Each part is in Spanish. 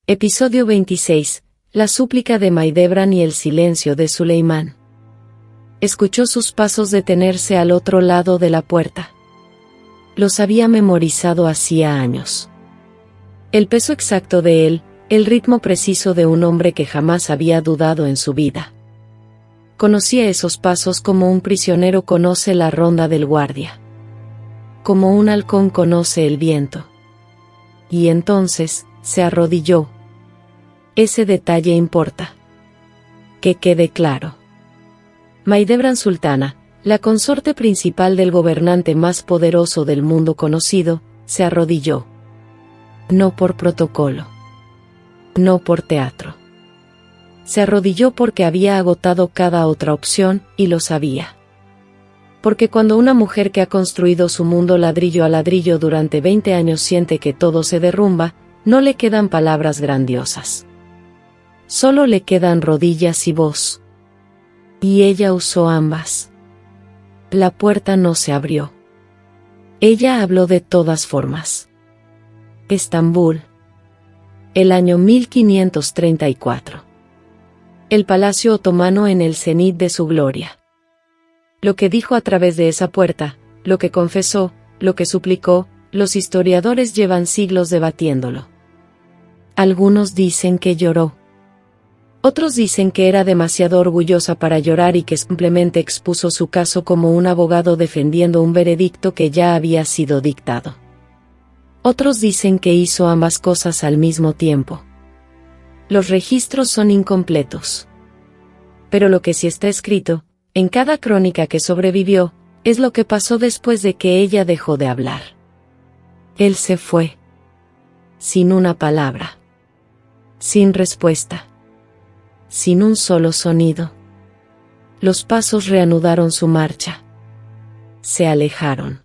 Episodio 26. La súplica de Maidebran y el silencio de Suleimán. Escuchó sus pasos detenerse al otro lado de la puerta. Los había memorizado hacía años. El peso exacto de él, el ritmo preciso de un hombre que jamás había dudado en su vida. Conocía esos pasos como un prisionero conoce la ronda del guardia. Como un halcón conoce el viento. Y entonces, se arrodilló. Ese detalle importa. Que quede claro. Maidebran Sultana, la consorte principal del gobernante más poderoso del mundo conocido, se arrodilló. No por protocolo. No por teatro. Se arrodilló porque había agotado cada otra opción, y lo sabía. Porque cuando una mujer que ha construido su mundo ladrillo a ladrillo durante 20 años siente que todo se derrumba, no le quedan palabras grandiosas. Solo le quedan rodillas y voz. Y ella usó ambas. La puerta no se abrió. Ella habló de todas formas. Estambul. El año 1534. El palacio otomano en el cenit de su gloria. Lo que dijo a través de esa puerta, lo que confesó, lo que suplicó, los historiadores llevan siglos debatiéndolo. Algunos dicen que lloró. Otros dicen que era demasiado orgullosa para llorar y que simplemente expuso su caso como un abogado defendiendo un veredicto que ya había sido dictado. Otros dicen que hizo ambas cosas al mismo tiempo. Los registros son incompletos. Pero lo que sí está escrito, en cada crónica que sobrevivió, es lo que pasó después de que ella dejó de hablar. Él se fue. Sin una palabra. Sin respuesta. Sin un solo sonido. Los pasos reanudaron su marcha. Se alejaron.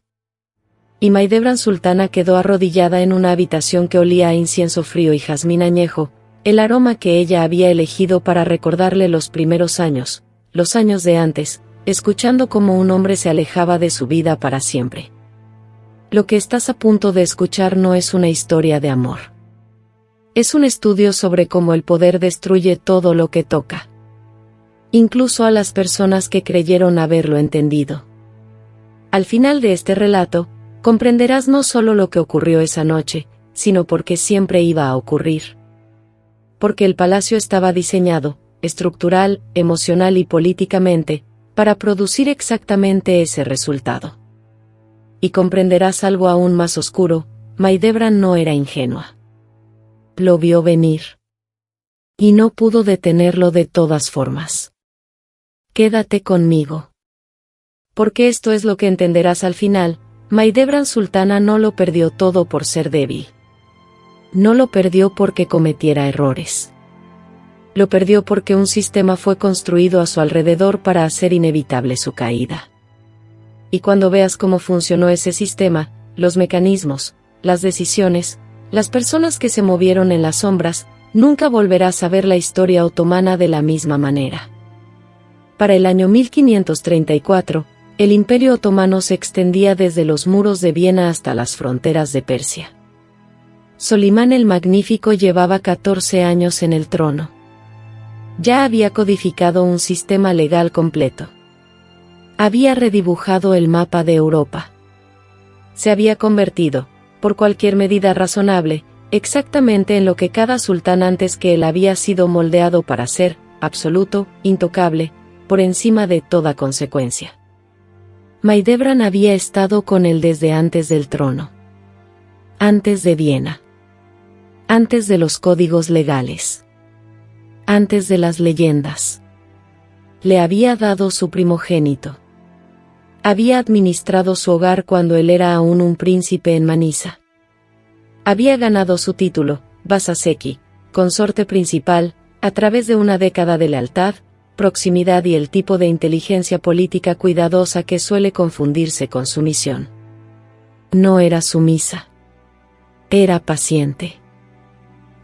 Y Maidebran Sultana quedó arrodillada en una habitación que olía a incienso frío y jazmín añejo, el aroma que ella había elegido para recordarle los primeros años, los años de antes, escuchando cómo un hombre se alejaba de su vida para siempre. Lo que estás a punto de escuchar no es una historia de amor. Es un estudio sobre cómo el poder destruye todo lo que toca. Incluso a las personas que creyeron haberlo entendido. Al final de este relato, comprenderás no solo lo que ocurrió esa noche, sino por qué siempre iba a ocurrir. Porque el palacio estaba diseñado, estructural, emocional y políticamente, para producir exactamente ese resultado. Y comprenderás algo aún más oscuro, Maidebran no era ingenua. Lo vio venir. Y no pudo detenerlo de todas formas. Quédate conmigo. Porque esto es lo que entenderás al final, Maidebran Sultana no lo perdió todo por ser débil. No lo perdió porque cometiera errores. Lo perdió porque un sistema fue construido a su alrededor para hacer inevitable su caída. Y cuando veas cómo funcionó ese sistema, los mecanismos, las decisiones, las personas que se movieron en las sombras, nunca volverás a ver la historia otomana de la misma manera. Para el año 1534, el Imperio Otomano se extendía desde los muros de Viena hasta las fronteras de Persia. Solimán el Magnífico llevaba 14 años en el trono. Ya había codificado un sistema legal completo. Había redibujado el mapa de Europa. Se había convertido, por cualquier medida razonable, exactamente en lo que cada sultán antes que él había sido moldeado para ser, absoluto, intocable, por encima de toda consecuencia. Maidebran había estado con él desde antes del trono. Antes de Viena. Antes de los códigos legales. Antes de las leyendas. Le había dado su primogénito. Había administrado su hogar cuando él era aún un príncipe en Manisa. Había ganado su título, Basaseki, consorte principal, a través de una década de lealtad, proximidad y el tipo de inteligencia política cuidadosa que suele confundirse con sumisión. No era sumisa. Era paciente.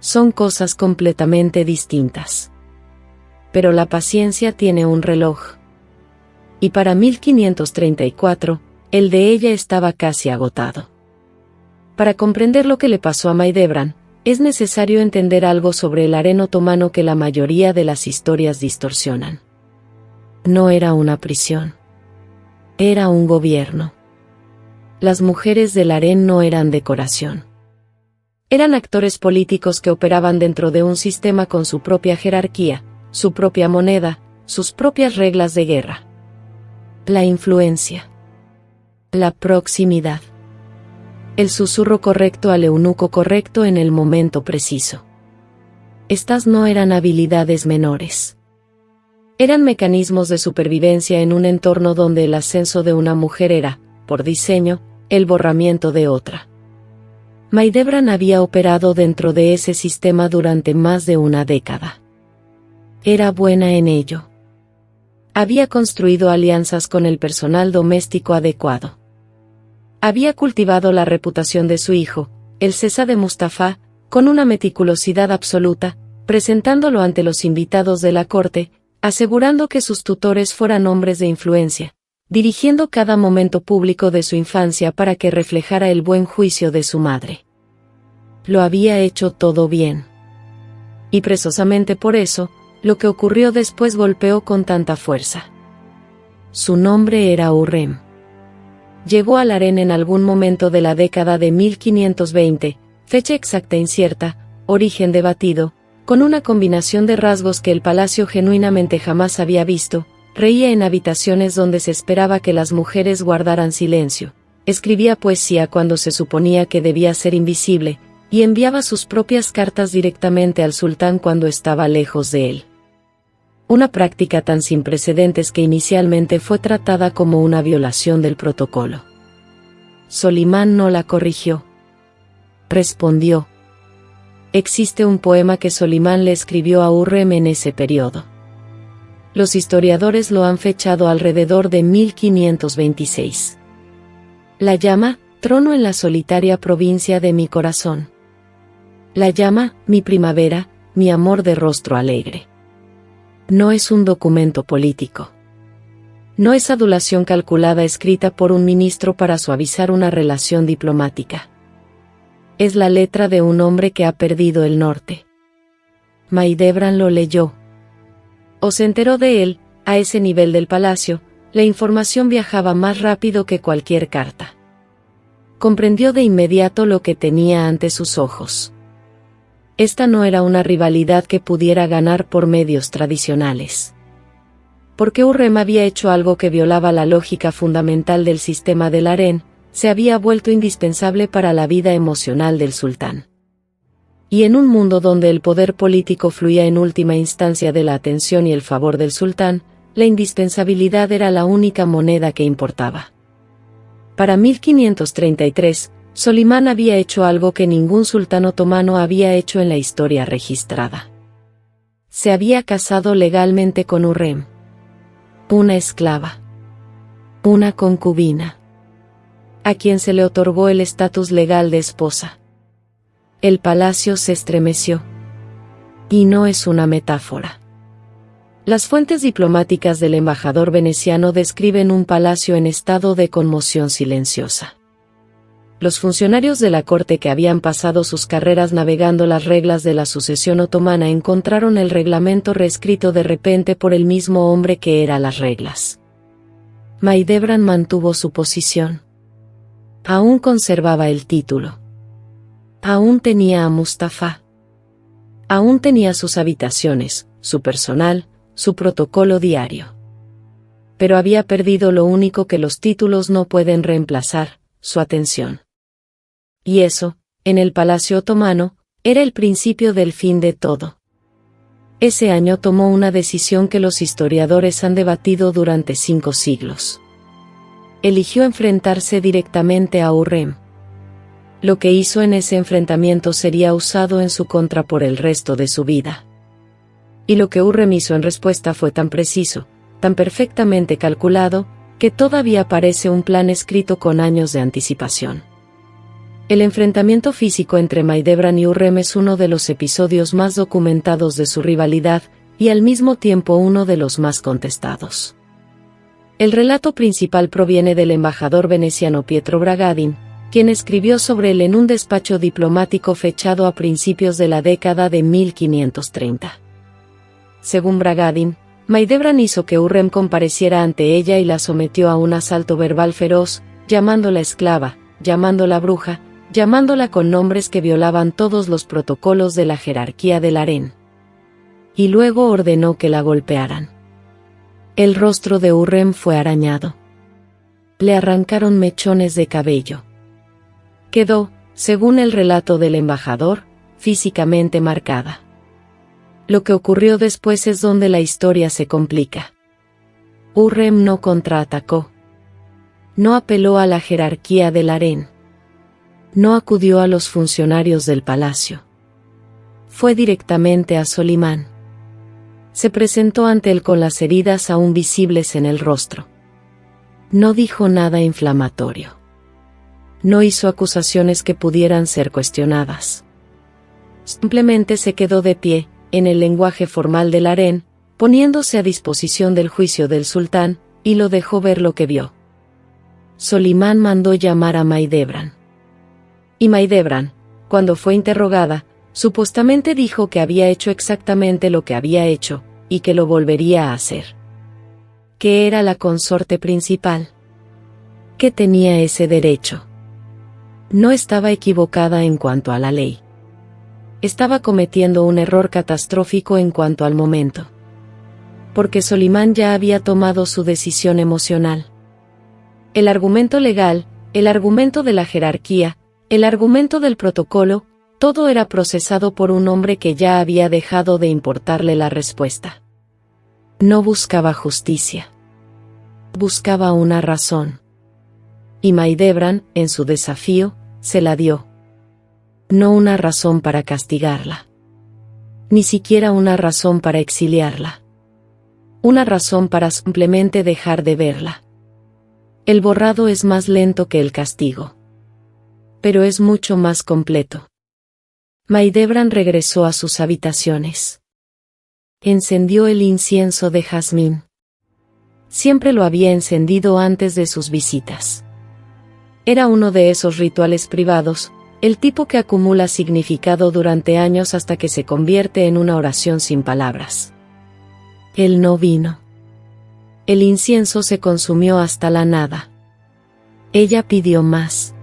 Son cosas completamente distintas. Pero la paciencia tiene un reloj. Y para 1534, el de ella estaba casi agotado. Para comprender lo que le pasó a Maidebran, es necesario entender algo sobre el harén otomano que la mayoría de las historias distorsionan. No era una prisión. Era un gobierno. Las mujeres del harén no eran decoración. Eran actores políticos que operaban dentro de un sistema con su propia jerarquía, su propia moneda, sus propias reglas de guerra. La influencia. La proximidad. El susurro correcto al eunuco correcto en el momento preciso. Estas no eran habilidades menores. Eran mecanismos de supervivencia en un entorno donde el ascenso de una mujer era, por diseño, el borramiento de otra. Maidebran había operado dentro de ese sistema durante más de una década. Era buena en ello. Había construido alianzas con el personal doméstico adecuado. Había cultivado la reputación de su hijo, el Cesa de Mustafa, con una meticulosidad absoluta, presentándolo ante los invitados de la corte, asegurando que sus tutores fueran hombres de influencia, dirigiendo cada momento público de su infancia para que reflejara el buen juicio de su madre. Lo había hecho todo bien. Y precisamente por eso, lo que ocurrió después golpeó con tanta fuerza. Su nombre era Hurrem. Llegó al harén en algún momento de la década de 1520, fecha exacta incierta, origen debatido, con una combinación de rasgos que el palacio genuinamente jamás había visto. Reía en habitaciones donde se esperaba que las mujeres guardaran silencio, escribía poesía cuando se suponía que debía ser invisible, y enviaba sus propias cartas directamente al sultán cuando estaba lejos de él. Una práctica tan sin precedentes que inicialmente fue tratada como una violación del protocolo. Solimán no la corrigió. Respondió. Existe un poema que Solimán le escribió a Hurrem en ese periodo. Los historiadores lo han fechado alrededor de 1526. La llama, trono en la solitaria provincia de mi corazón. La llama, mi primavera, mi amor de rostro alegre. No es un documento político. No es adulación calculada escrita por un ministro para suavizar una relación diplomática. Es la letra de un hombre que ha perdido el norte. Maidebran lo leyó. O se enteró de él, a ese nivel del palacio, la información viajaba más rápido que cualquier carta. Comprendió de inmediato lo que tenía ante sus ojos. Esta no era una rivalidad que pudiera ganar por medios tradicionales. Porque Hurrem había hecho algo que violaba la lógica fundamental del sistema del harén, se había vuelto indispensable para la vida emocional del sultán. Y en un mundo donde el poder político fluía en última instancia de la atención y el favor del sultán, la indispensabilidad era la única moneda que importaba. Para 1533, Solimán había hecho algo que ningún sultán otomano había hecho en la historia registrada. Se había casado legalmente con Hurrem. Una esclava. Una concubina. A quien se le otorgó el estatus legal de esposa. El palacio se estremeció. Y no es una metáfora. Las fuentes diplomáticas del embajador veneciano describen un palacio en estado de conmoción silenciosa. Los funcionarios de la corte que habían pasado sus carreras navegando las reglas de la sucesión otomana encontraron el reglamento reescrito de repente por el mismo hombre que era las reglas. Maidebran mantuvo su posición. Aún conservaba el título. Aún tenía a Mustafa. Aún tenía sus habitaciones, su personal, su protocolo diario. Pero había perdido lo único que los títulos no pueden reemplazar, su atención. Y eso, en el palacio otomano, era el principio del fin de todo. Ese año tomó una decisión que los historiadores han debatido durante 5 siglos. Eligió enfrentarse directamente a Hurrem. Lo que hizo en ese enfrentamiento sería usado en su contra por el resto de su vida. Y lo que Hurrem hizo en respuesta fue tan preciso, tan perfectamente calculado, que todavía parece un plan escrito con años de anticipación. El enfrentamiento físico entre Maidebran y Hurrem es uno de los episodios más documentados de su rivalidad, y al mismo tiempo uno de los más contestados. El relato principal proviene del embajador veneciano Pietro Bragadin, quien escribió sobre él en un despacho diplomático fechado a principios de la década de 1530. Según Bragadin, Maidebran hizo que Hurrem compareciera ante ella y la sometió a un asalto verbal feroz, llamándola esclava, llamándola bruja, llamándola con nombres que violaban todos los protocolos de la jerarquía del harén. Y luego ordenó que la golpearan. El rostro de Hurrem fue arañado. Le arrancaron mechones de cabello. Quedó, según el relato del embajador, físicamente marcada. Lo que ocurrió después es donde la historia se complica. Hurrem no contraatacó. No apeló a la jerarquía del harén. No acudió a los funcionarios del palacio. Fue directamente a Solimán. Se presentó ante él con las heridas aún visibles en el rostro. No dijo nada inflamatorio. No hizo acusaciones que pudieran ser cuestionadas. Simplemente se quedó de pie, en el lenguaje formal del harén, poniéndose a disposición del juicio del sultán, y lo dejó ver lo que vio. Solimán mandó llamar a Maidebran. Y Maidebran, cuando fue interrogada, supuestamente dijo que había hecho exactamente lo que había hecho, y que lo volvería a hacer. Que era la consorte principal. Que tenía ese derecho. No estaba equivocada en cuanto a la ley. Estaba cometiendo un error catastrófico en cuanto al momento. Porque Solimán ya había tomado su decisión emocional. El argumento legal, el argumento de la jerarquía, el argumento del protocolo, todo era procesado por un hombre que ya había dejado de importarle la respuesta. No buscaba justicia. Buscaba una razón. Y Maidebran, en su desafío, se la dio. No una razón para castigarla. Ni siquiera una razón para exiliarla. Una razón para simplemente dejar de verla. El borrado es más lento que el castigo. Pero es mucho más completo. Maidebran regresó a sus habitaciones. Encendió el incienso de jazmín. Siempre lo había encendido antes de sus visitas. Era uno de esos rituales privados, el tipo que acumula significado durante años hasta que se convierte en una oración sin palabras. Él no vino. El incienso se consumió hasta la nada. Ella pidió más.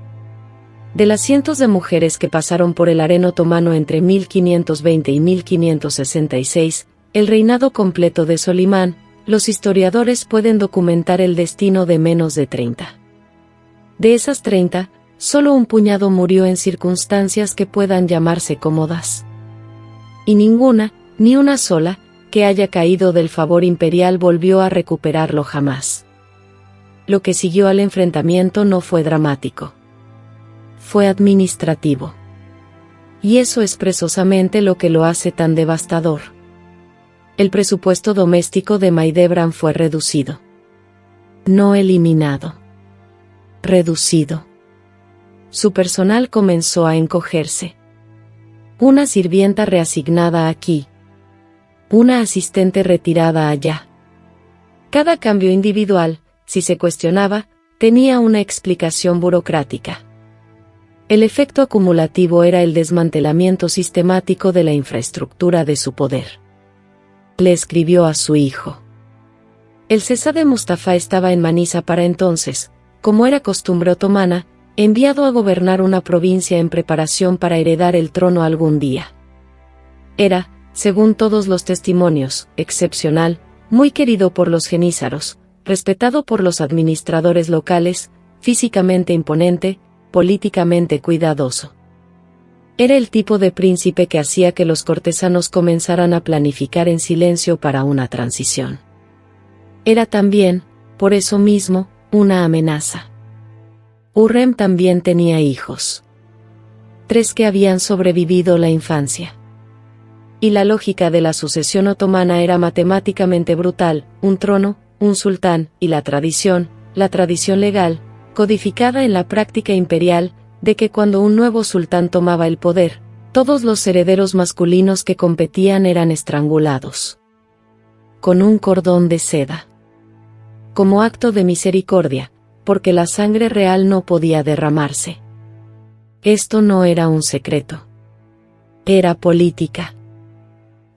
De las cientos de mujeres que pasaron por el harén otomano entre 1520 y 1566, el reinado completo de Solimán, los historiadores pueden documentar el destino de menos de 30. De esas 30, solo un puñado murió en circunstancias que puedan llamarse cómodas. Y ninguna, ni una sola, que haya caído del favor imperial volvió a recuperarlo jamás. Lo que siguió al enfrentamiento no fue dramático. Fue administrativo. Y eso es precisamente lo que lo hace tan devastador. El presupuesto doméstico de Maidebran fue reducido. No eliminado. Reducido. Su personal comenzó a encogerse. Una sirvienta reasignada aquí. Una asistente retirada allá. Cada cambio individual, si se cuestionaba, tenía una explicación burocrática. El efecto acumulativo era el desmantelamiento sistemático de la infraestructura de su poder. Le escribió a su hijo. El Sesade Mustafa estaba en Manisa para entonces, como era costumbre otomana, enviado a gobernar una provincia en preparación para heredar el trono algún día. Era, según todos los testimonios, excepcional, muy querido por los genízaros, respetado por los administradores locales, físicamente imponente, políticamente cuidadoso. Era el tipo de príncipe que hacía que los cortesanos comenzaran a planificar en silencio para una transición. Era también, por eso mismo, una amenaza. Hurrem también tenía hijos. 3 que habían sobrevivido la infancia. Y la lógica de la sucesión otomana era matemáticamente brutal: un trono, un sultán, y la tradición legal, codificada en la práctica imperial, de que cuando un nuevo sultán tomaba el poder, todos los herederos masculinos que competían eran estrangulados. Con un cordón de seda. Como acto de misericordia, porque la sangre real no podía derramarse. Esto no era un secreto. Era política.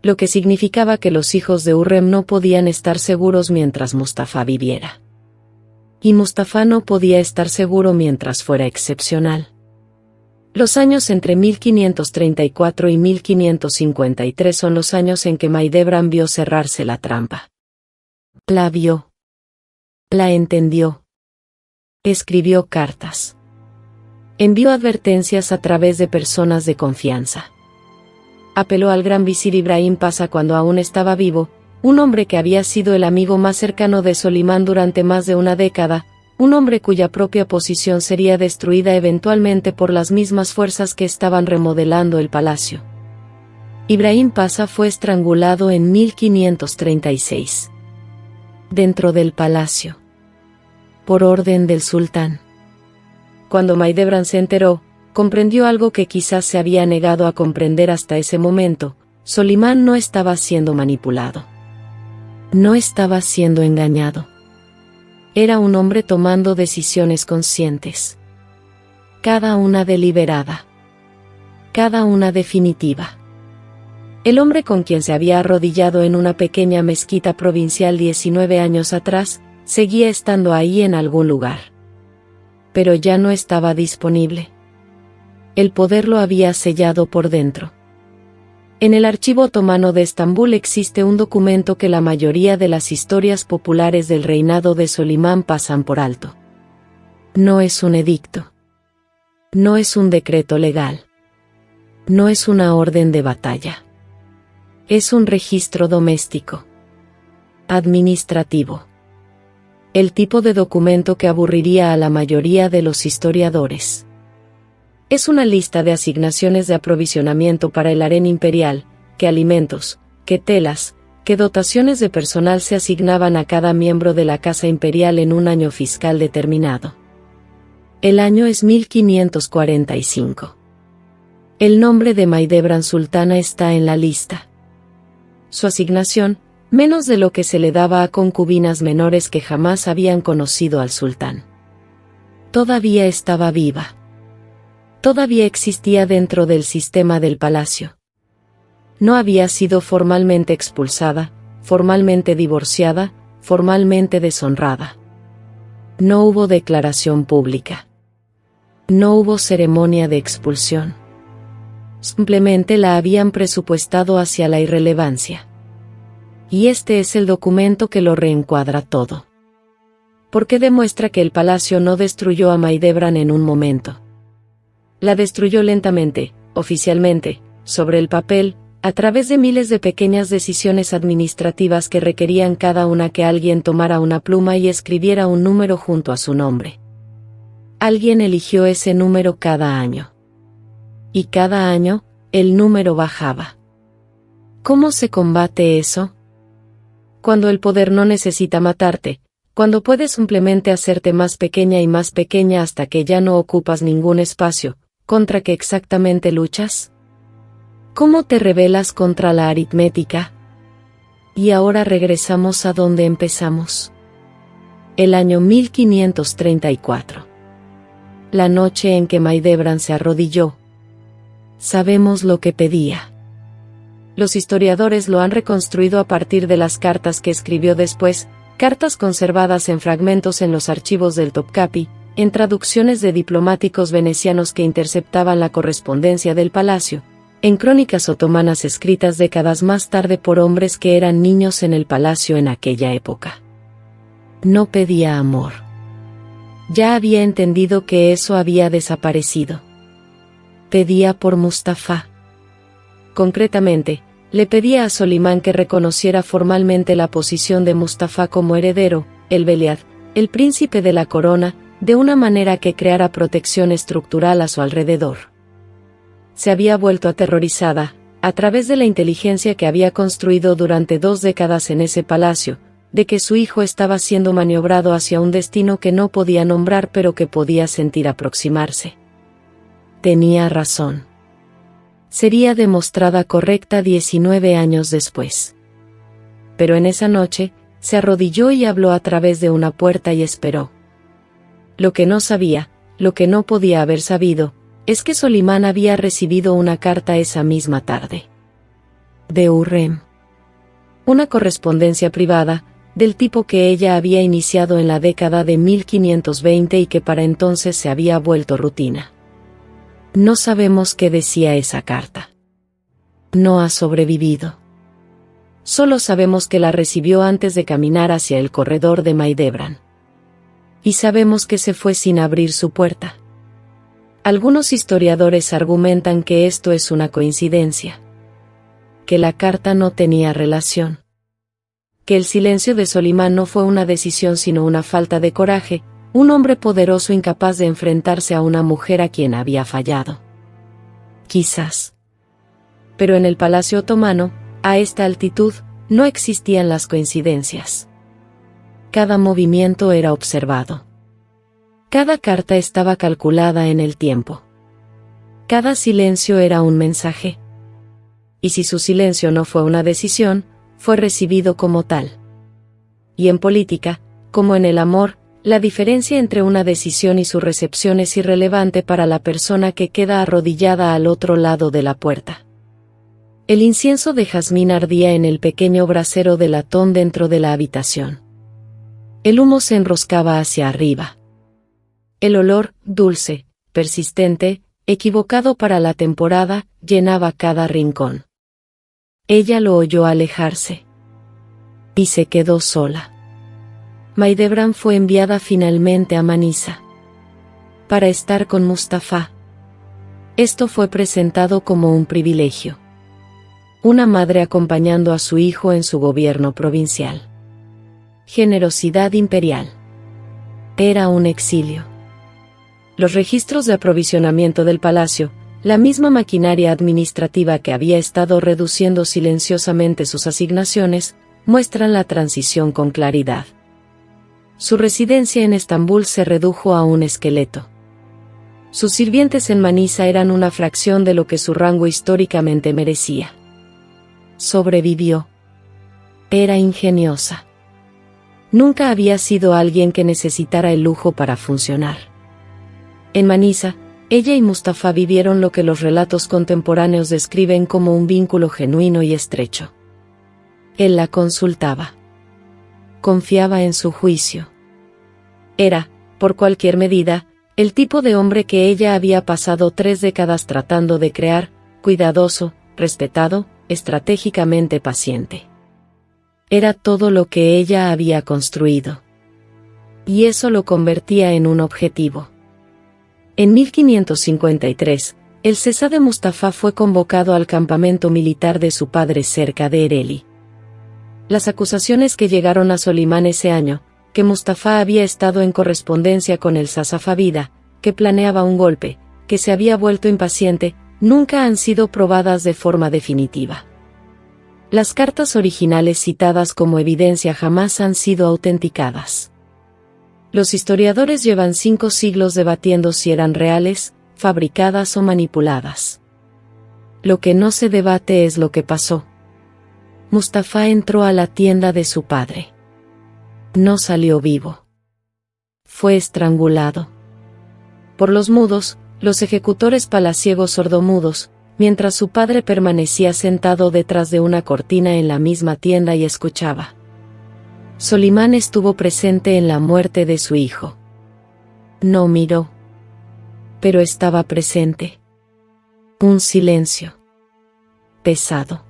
Lo que significaba que los hijos de Hurrem no podían estar seguros mientras Mustafa viviera. Y Mustafa no podía estar seguro mientras fuera excepcional. Los años entre 1534 y 1553 son los años en que Mahidevran vio cerrarse la trampa. La vio. La entendió. Escribió cartas. Envió advertencias a través de personas de confianza. Apeló al gran visir Ibrahim Pasha cuando aún estaba vivo, un hombre que había sido el amigo más cercano de Solimán durante más de una década, un hombre cuya propia posición sería destruida eventualmente por las mismas fuerzas que estaban remodelando el palacio. Ibrahim Pasha fue estrangulado en 1536. Dentro del palacio. Por orden del sultán. Cuando Mahidevran se enteró, comprendió algo que quizás se había negado a comprender hasta ese momento: Solimán no estaba siendo manipulado. No estaba siendo engañado. Era un hombre tomando decisiones conscientes. Cada una deliberada. Cada una definitiva. El hombre con quien se había arrodillado en una pequeña mezquita provincial 19 años atrás, seguía estando ahí en algún lugar. Pero ya no estaba disponible. El poder lo había sellado por dentro. En el archivo otomano de Estambul existe un documento que la mayoría de las historias populares del reinado de Solimán pasan por alto. No es un edicto. No es un decreto legal. No es una orden de batalla. Es un registro doméstico. Administrativo. El tipo de documento que aburriría a la mayoría de los historiadores. Es una lista de asignaciones de aprovisionamiento para el harén imperial, qué alimentos, qué telas, qué dotaciones de personal se asignaban a cada miembro de la casa imperial en un año fiscal determinado. El año es 1545. El nombre de Mahidevran Sultana está en la lista. Su asignación, menos de lo que se le daba a concubinas menores que jamás habían conocido al sultán. Todavía estaba viva. Todavía existía dentro del sistema del palacio. No había sido formalmente expulsada, formalmente divorciada, formalmente deshonrada. No hubo declaración pública. No hubo ceremonia de expulsión. Simplemente la habían presupuestado hacia la irrelevancia. Y este es el documento que lo reencuadra todo. Porque demuestra que el palacio no destruyó a Mahidevran en un momento. La destruyó lentamente, oficialmente, sobre el papel, a través de miles de pequeñas decisiones administrativas que requerían cada una que alguien tomara una pluma y escribiera un número junto a su nombre. Alguien eligió ese número cada año. Y cada año, el número bajaba. ¿Cómo se combate eso? Cuando el poder no necesita matarte, cuando puedes simplemente hacerte más pequeña y más pequeña hasta que ya no ocupas ningún espacio. ¿Contra qué exactamente luchas? ¿Cómo te rebelas contra la aritmética? Y ahora regresamos a donde empezamos. El año 1534. La noche en que Mahidevran se arrodilló. Sabemos lo que pedía. Los historiadores lo han reconstruido a partir de las cartas que escribió después, cartas conservadas en fragmentos en los archivos del Topkapi, en traducciones de diplomáticos venecianos que interceptaban la correspondencia del palacio, en crónicas otomanas escritas décadas más tarde por hombres que eran niños en el palacio en aquella época. No pedía amor. Ya había entendido que eso había desaparecido. Pedía por Mustafa. Concretamente, le pedía a Solimán que reconociera formalmente la posición de Mustafa como heredero, el Veliad, el príncipe de la corona, de una manera que creara protección estructural a su alrededor. Se había vuelto aterrorizada, a través de la inteligencia que había construido durante 2 décadas en ese palacio, de que su hijo estaba siendo maniobrado hacia un destino que no podía nombrar pero que podía sentir aproximarse. Tenía razón. Sería demostrada correcta 19 años después. Pero en esa noche, se arrodilló y habló a través de una puerta y esperó. Lo que no sabía, lo que no podía haber sabido, es que Solimán había recibido una carta esa misma tarde. De Hurrem. Una correspondencia privada, del tipo que ella había iniciado en la década de 1520 y que para entonces se había vuelto rutina. No sabemos qué decía esa carta. No ha sobrevivido. Solo sabemos que la recibió antes de caminar hacia el corredor de Maidebran. Y sabemos que se fue sin abrir su puerta. Algunos historiadores argumentan que esto es una coincidencia. Que la carta no tenía relación. Que el silencio de Solimán no fue una decisión sino una falta de coraje, un hombre poderoso incapaz de enfrentarse a una mujer a quien había fallado. Quizás. Pero en el palacio otomano, a esta altitud, no existían las coincidencias. Cada movimiento era observado. Cada carta estaba calculada en el tiempo. Cada silencio era un mensaje. Y si su silencio no fue una decisión, fue recibido como tal. Y en política, como en el amor, la diferencia entre una decisión y su recepción es irrelevante para la persona que queda arrodillada al otro lado de la puerta. El incienso de jazmín ardía en el pequeño brasero de latón dentro de la habitación. El humo se enroscaba hacia arriba. El olor, dulce, persistente, equivocado para la temporada, llenaba cada rincón. Ella lo oyó alejarse. Y se quedó sola. Maidebran fue enviada finalmente a Manisa. Para estar con Mustafa. Esto fue presentado como un privilegio. Una madre acompañando a su hijo en su gobierno provincial. Generosidad imperial. Era un exilio. Los registros de aprovisionamiento del palacio, la misma maquinaria administrativa que había estado reduciendo silenciosamente sus asignaciones, muestran la transición con claridad. Su residencia en Estambul se redujo a un esqueleto. Sus sirvientes en Manisa eran una fracción de lo que su rango históricamente merecía. Sobrevivió. Era ingeniosa. Nunca había sido alguien que necesitara el lujo para funcionar. En Manisa, ella y Mustafa vivieron lo que los relatos contemporáneos describen como un vínculo genuino y estrecho. Él la consultaba. Confiaba en su juicio. Era, por cualquier medida, el tipo de hombre que ella había pasado 3 décadas tratando de crear, cuidadoso, respetado, estratégicamente paciente. Era todo lo que ella había construido. Y eso lo convertía en un objetivo. En 1553, el Sesá de Mustafa fue convocado al campamento militar de su padre cerca de Ereli. Las acusaciones que llegaron a Solimán ese año, que Mustafa había estado en correspondencia con el Sasafavida, que planeaba un golpe, que se había vuelto impaciente, nunca han sido probadas de forma definitiva. Las cartas originales citadas como evidencia jamás han sido autenticadas. Los historiadores llevan 5 siglos debatiendo si eran reales, fabricadas o manipuladas. Lo que no se debate es lo que pasó. Mustafa entró a la tienda de su padre. No salió vivo. Fue estrangulado. Por los mudos, los ejecutores palaciegos sordomudos, mientras su padre permanecía sentado detrás de una cortina en la misma tienda y escuchaba. Solimán estuvo presente en la muerte de su hijo. No miró. Pero estaba presente. Un silencio. Pesado.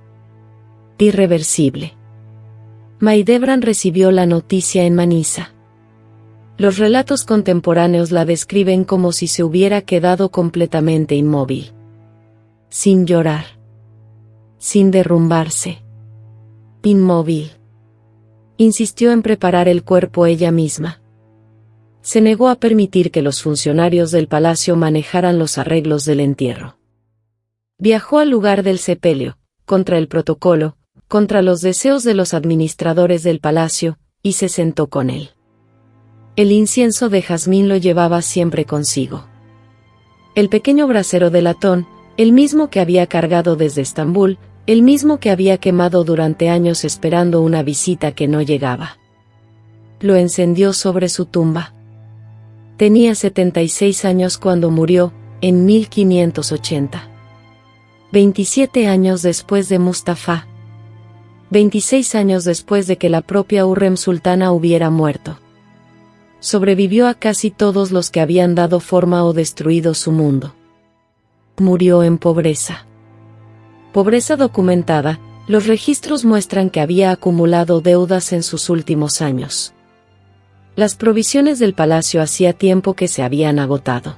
Irreversible. Maidebran recibió la noticia en Manisa. Los relatos contemporáneos la describen como si se hubiera quedado completamente inmóvil. Sin llorar. Sin derrumbarse. Inmóvil. Insistió en preparar el cuerpo ella misma. Se negó a permitir que los funcionarios del palacio manejaran los arreglos del entierro. Viajó al lugar del sepelio, contra el protocolo, contra los deseos de los administradores del palacio, y se sentó con él. El incienso de jazmín lo llevaba siempre consigo. El pequeño brasero de latón, el mismo que había cargado desde Estambul, el mismo que había quemado durante años esperando una visita que no llegaba. Lo encendió sobre su tumba. Tenía 76 años cuando murió, en 1580. 27 años después de Mustafa. 26 años después de que la propia Hürrem sultana hubiera muerto. Sobrevivió a casi todos los que habían dado forma o destruido su mundo. Murió en pobreza. Pobreza documentada, los registros muestran que había acumulado deudas en sus últimos años. Las provisiones del palacio hacía tiempo que se habían agotado.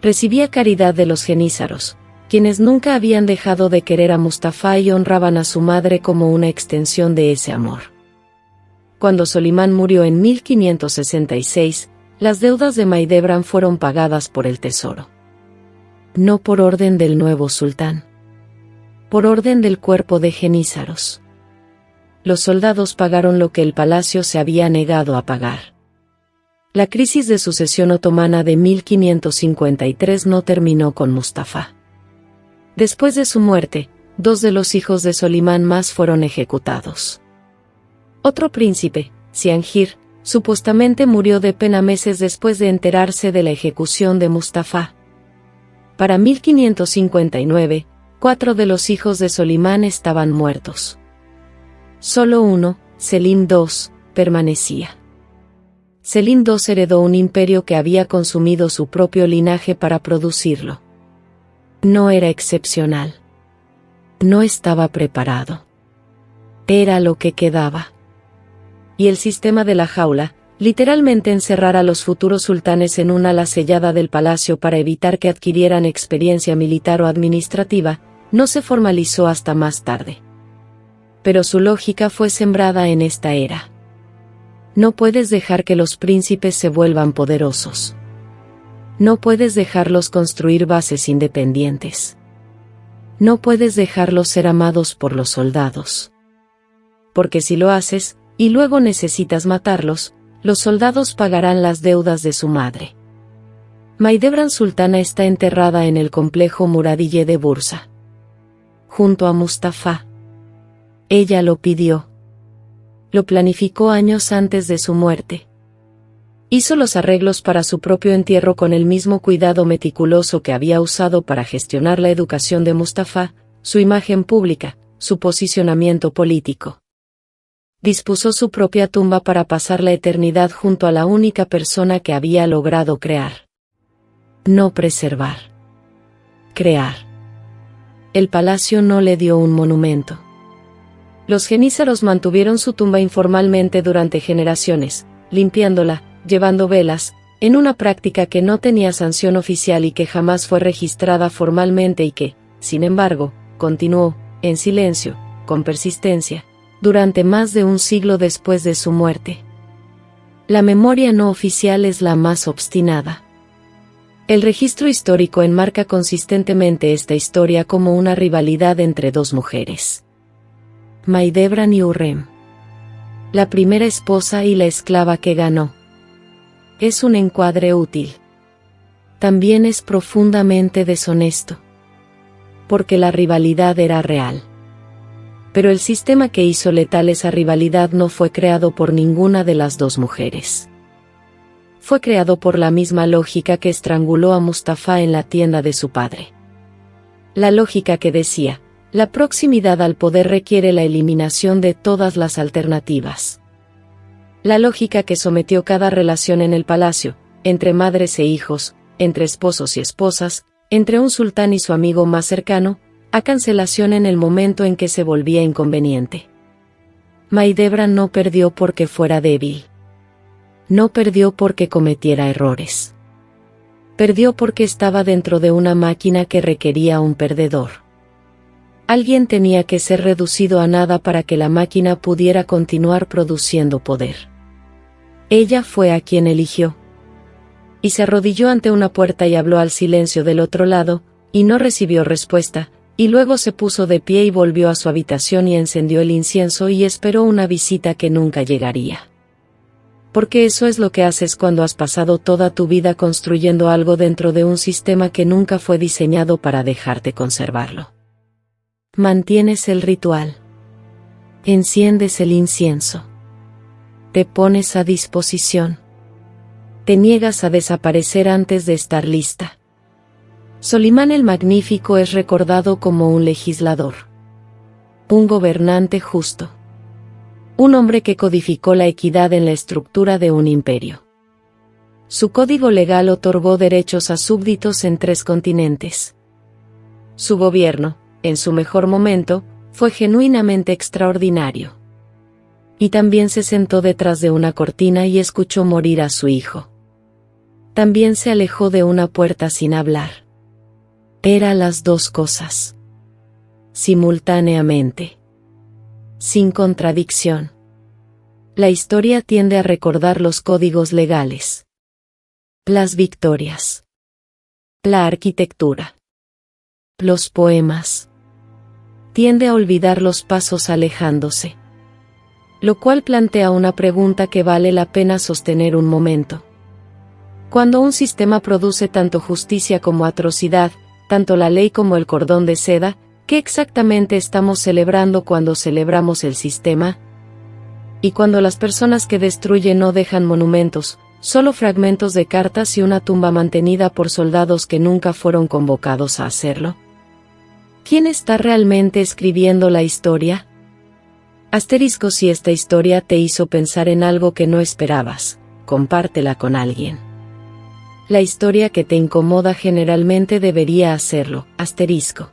Recibía caridad de los genízaros, quienes nunca habían dejado de querer a Mustafa y honraban a su madre como una extensión de ese amor. Cuando Solimán murió en 1566, las deudas de Mahidevran fueron pagadas por el tesoro. No por orden del nuevo sultán. Por orden del cuerpo de genízaros. Los soldados pagaron lo que el palacio se había negado a pagar. La crisis de sucesión otomana de 1553 no terminó con Mustafa. Después de su muerte, 2 de los hijos de Solimán más fueron ejecutados. Otro príncipe, Ciangir, supuestamente murió de pena meses después de enterarse de la ejecución de Mustafa. Para 1559, 4 de los hijos de Solimán estaban muertos. Solo uno, Selim II, permanecía. Selim II heredó un imperio que había consumido su propio linaje para producirlo. No era excepcional. No estaba preparado. Era lo que quedaba. Y el sistema de la jaula, literalmente encerrar a los futuros sultanes en una ala sellada del palacio para evitar que adquirieran experiencia militar o administrativa, no se formalizó hasta más tarde. Pero su lógica fue sembrada en esta era. No puedes dejar que los príncipes se vuelvan poderosos. No puedes dejarlos construir bases independientes. No puedes dejarlos ser amados por los soldados. Porque si lo haces, y luego necesitas matarlos, los soldados pagarán las deudas de su madre. Mahidevran sultana está enterrada en el complejo Muradille de Bursa. Junto a Mustafa. Ella lo pidió. Lo planificó años antes de su muerte. Hizo los arreglos para su propio entierro con el mismo cuidado meticuloso que había usado para gestionar la educación de Mustafa, su imagen pública, su posicionamiento político. Dispuso su propia tumba para pasar la eternidad junto a la única persona que había logrado crear. No preservar. Crear. El palacio no le dio un monumento. Los genízaros mantuvieron su tumba informalmente durante generaciones, limpiándola, llevando velas, en una práctica que no tenía sanción oficial y que jamás fue registrada formalmente y que, sin embargo, continuó, en silencio, con persistencia, durante más de un siglo después de su muerte. La memoria no oficial es la más obstinada. El registro histórico enmarca consistentemente esta historia como una rivalidad entre 2 mujeres. Mahidevran y Hürrem. La primera esposa y la esclava que ganó. Es un encuadre útil. También es profundamente deshonesto. Porque la rivalidad era real. Pero el sistema que hizo letal esa rivalidad no fue creado por ninguna de las 2 mujeres. Fue creado por la misma lógica que estranguló a Mustafa en la tienda de su padre. La lógica que decía, la proximidad al poder requiere la eliminación de todas las alternativas. La lógica que sometió cada relación en el palacio, entre madres e hijos, entre esposos y esposas, entre un sultán y su amigo más cercano, a cancelación en el momento en que se volvía inconveniente. Mahidevran no perdió porque fuera débil. No perdió porque cometiera errores. Perdió porque estaba dentro de una máquina que requería un perdedor. Alguien tenía que ser reducido a nada para que la máquina pudiera continuar produciendo poder. Ella fue a quien eligió. Y se arrodilló ante una puerta y habló al silencio del otro lado, y no recibió respuesta. Y luego se puso de pie y volvió a su habitación y encendió el incienso y esperó una visita que nunca llegaría. Porque eso es lo que haces cuando has pasado toda tu vida construyendo algo dentro de un sistema que nunca fue diseñado para dejarte conservarlo. Mantienes el ritual. Enciendes el incienso. Te pones a disposición. Te niegas a desaparecer antes de estar lista. Solimán el Magnífico es recordado como un legislador, un gobernante justo, un hombre que codificó la equidad en la estructura de un imperio. Su código legal otorgó derechos a súbditos en 3 continentes. Su gobierno, en su mejor momento, fue genuinamente extraordinario. Y también se sentó detrás de una cortina y escuchó morir a su hijo. También se alejó de una puerta sin hablar. Era las 2 cosas. Simultáneamente. Sin contradicción. La historia tiende a recordar los códigos legales, las victorias, la arquitectura, los poemas. Tiende a olvidar los pasos alejándose. Lo cual plantea una pregunta que vale la pena sostener un momento. Cuando un sistema produce tanto justicia como atrocidad, tanto la ley como el cordón de seda, ¿qué exactamente estamos celebrando cuando celebramos el sistema? Y cuando las personas que destruyen no dejan monumentos, solo fragmentos de cartas y una tumba mantenida por soldados que nunca fueron convocados a hacerlo. ¿Quién está realmente escribiendo la historia? Asterisco: si esta historia te hizo pensar en algo que no esperabas, compártela con alguien. La historia que te incomoda generalmente debería hacerlo. Asterisco.